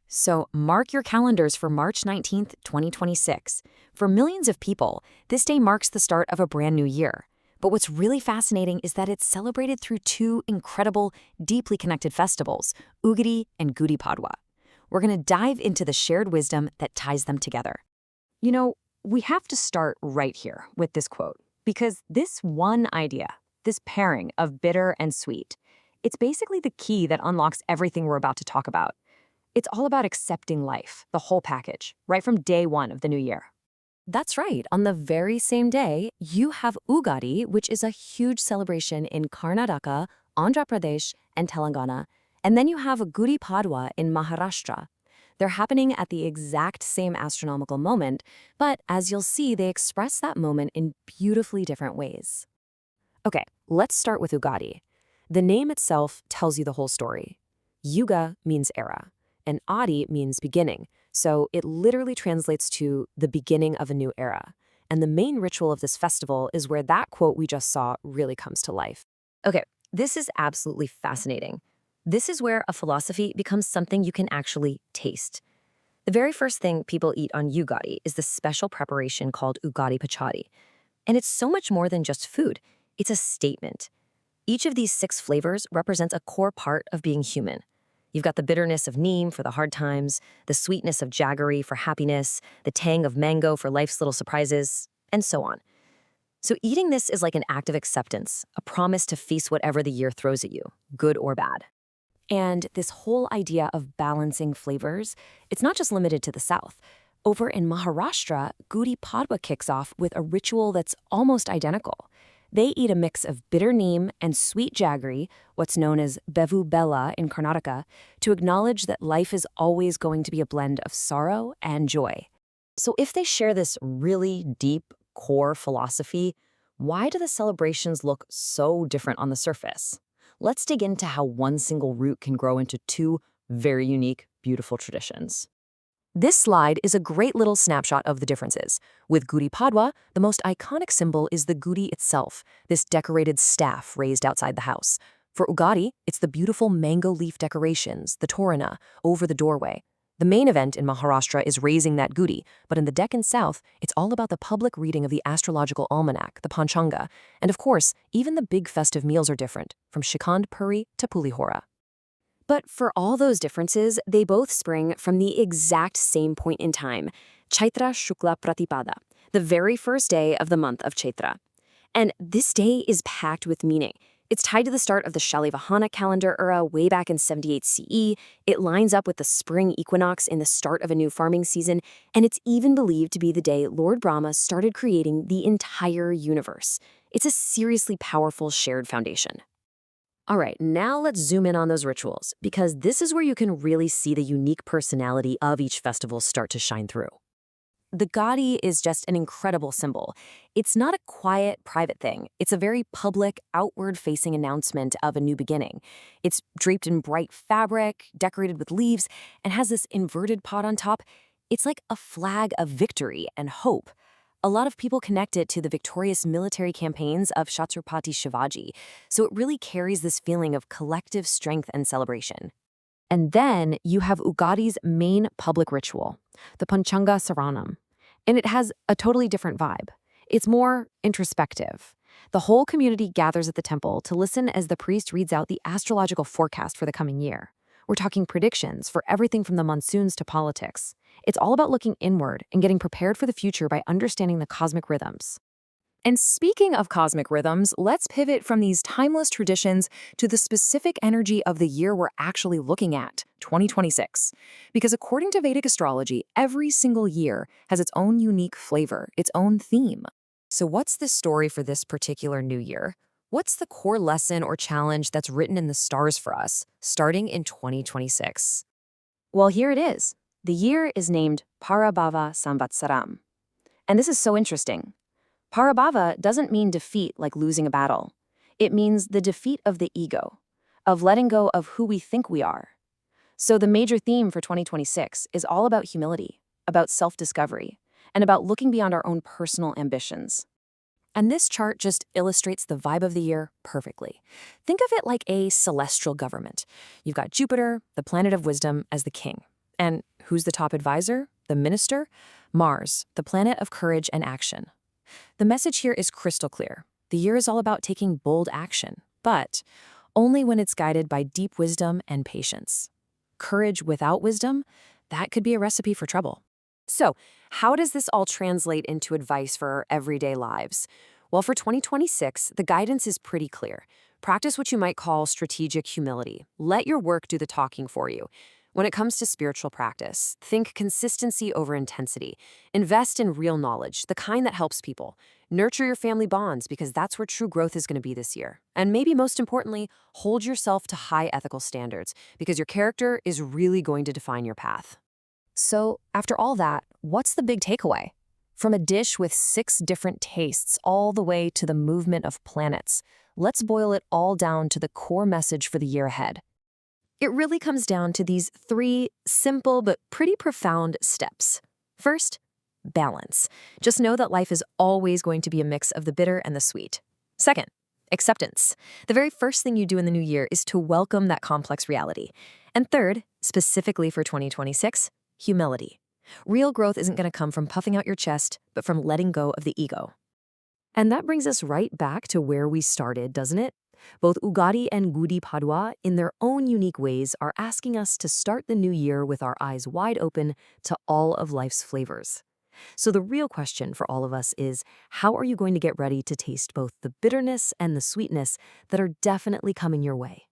So mark your calendars for March 19th, 2026. For millions of people, this day marks the start of a brand new year. But what's really fascinating is that it's celebrated through two incredible, deeply connected festivals, Ugadi and Gudi Padwa. We're going to dive into the shared wisdom that ties them together. You know, we have to start right here with this quote, because this one idea, this pairing of bitter and sweet, it's basically the key that unlocks everything we're about to talk about. It's all about accepting life, the whole package, right from day one of the new year. That's right. On the very same day, you have Ugadi, which is a huge celebration in Karnataka, Andhra Pradesh, and Telangana. And then you have Gudi Padwa in Maharashtra. They're happening at the exact same astronomical moment, but as you'll see, they express that moment in beautifully different ways. Okay, let's start with Ugadi. The name itself tells you the whole story. Yuga means era, and Adi means beginning. So it literally translates to the beginning of a new era. And the main ritual of this festival is where that quote we just saw really comes to life. Okay, this is absolutely fascinating. This is where a philosophy becomes something you can actually taste. The very first thing people eat on Ugadi is the special preparation called Ugadi Pachadi. And it's so much more than just food. It's a statement. Each of these 6 flavors represents a core part of being human. You've got the bitterness of neem for the hard times, the sweetness of jaggery for happiness, the tang of mango for life's little surprises, and so on. So eating this is like an act of acceptance, a promise to face whatever the year throws at you, good or bad. And this whole idea of balancing flavors, it's not just limited to the South. Over in Maharashtra, Gudi Padwa kicks off with a ritual that's almost identical. They eat a mix of bitter neem and sweet jaggery, what's known as bevu bella in Karnataka, to acknowledge that life is always going to be a blend of sorrow and joy. So if they share this really deep core philosophy, why do the celebrations look so different on the surface? Let's dig into how one single root can grow into 2 very unique, beautiful traditions. This slide is a great little snapshot of the differences. With Gudi Padwa, the most iconic symbol is the gudi itself, this decorated staff raised outside the house. For Ugadi, it's the beautiful mango leaf decorations, the torana, over the doorway. The main event in Maharashtra is raising that gudi, but in the Deccan South, it's all about the public reading of the astrological almanac, the panchanga. And of course, even the big festive meals are different, from shikand puri to pulihora. But for all those differences, they both spring from the exact same point in time, Chaitra Shukla Pratipada, the very first day of the month of Chaitra. And this day is packed with meaning. It's tied to the start of the Shalivahana calendar era way back in 78 CE, it lines up with the spring equinox in the start of a new farming season, and it's even believed to be the day Lord Brahma started creating the entire universe. It's a seriously powerful shared foundation. All right, now let's zoom in on those rituals, because this is where you can really see the unique personality of each festival start to shine through. The Gadi is just an incredible symbol. It's not a quiet, private thing. It's a very public, outward-facing announcement of a new beginning. It's draped in bright fabric, decorated with leaves, and has this inverted pot on top. It's like a flag of victory and hope. A lot of people connect it to the victorious military campaigns of Chhatrapati Shivaji, so it really carries this feeling of collective strength and celebration. And then you have Ugadi's main public ritual, the Panchanga Saranam, and it has a totally different vibe. It's more introspective. The whole community gathers at the temple to listen as the priest reads out the astrological forecast for the coming year. We're talking predictions for everything from the monsoons to politics. It's all about looking inward and getting prepared for the future by understanding the cosmic rhythms. And speaking of cosmic rhythms, let's pivot from these timeless traditions to the specific energy of the year we're actually looking at, 2026. Because according to Vedic astrology, every single year has its own unique flavor, its own theme. So what's the story for this particular new year? What's the core lesson or challenge that's written in the stars for us, starting in 2026? Well, here it is. The year is named Parabhava Samvatsaram. And this is so interesting. Parabhava doesn't mean defeat like losing a battle. It means the defeat of the ego, of letting go of who we think we are. So the major theme for 2026 is all about humility, about self-discovery, and about looking beyond our own personal ambitions. And this chart just illustrates the vibe of the year perfectly. Think of it like a celestial government. You've got Jupiter, the planet of wisdom, as the king. And who's the top advisor? The minister? Mars, the planet of courage and action. The message here is crystal clear. The year is all about taking bold action, but only when it's guided by deep wisdom and patience. Courage without wisdom, that could be a recipe for trouble. So, how does this all translate into advice for our everyday lives? Well, for 2026, the guidance is pretty clear. Practice what you might call strategic humility. Let your work do the talking for you. When it comes to spiritual practice, think consistency over intensity. Invest in real knowledge, the kind that helps people. Nurture your family bonds because that's where true growth is going to be this year. And maybe most importantly, hold yourself to high ethical standards because your character is really going to define your path. So, after all that, what's the big takeaway? From a dish with 6 different tastes all the way to the movement of planets, let's boil it all down to the core message for the year ahead. It really comes down to these 3 simple but pretty profound steps. First, balance. Just know that life is always going to be a mix of the bitter and the sweet. Second, acceptance. The very first thing you do in the new year is to welcome that complex reality. And third, specifically for 2026, humility. Real growth isn't going to come from puffing out your chest, but from letting go of the ego. And that brings us right back to where we started, doesn't it? Both Ugadi and Gudi Padwa, in their own unique ways, are asking us to start the new year with our eyes wide open to all of life's flavors. So the real question for all of us is, how are you going to get ready to taste both the bitterness and the sweetness that are definitely coming your way?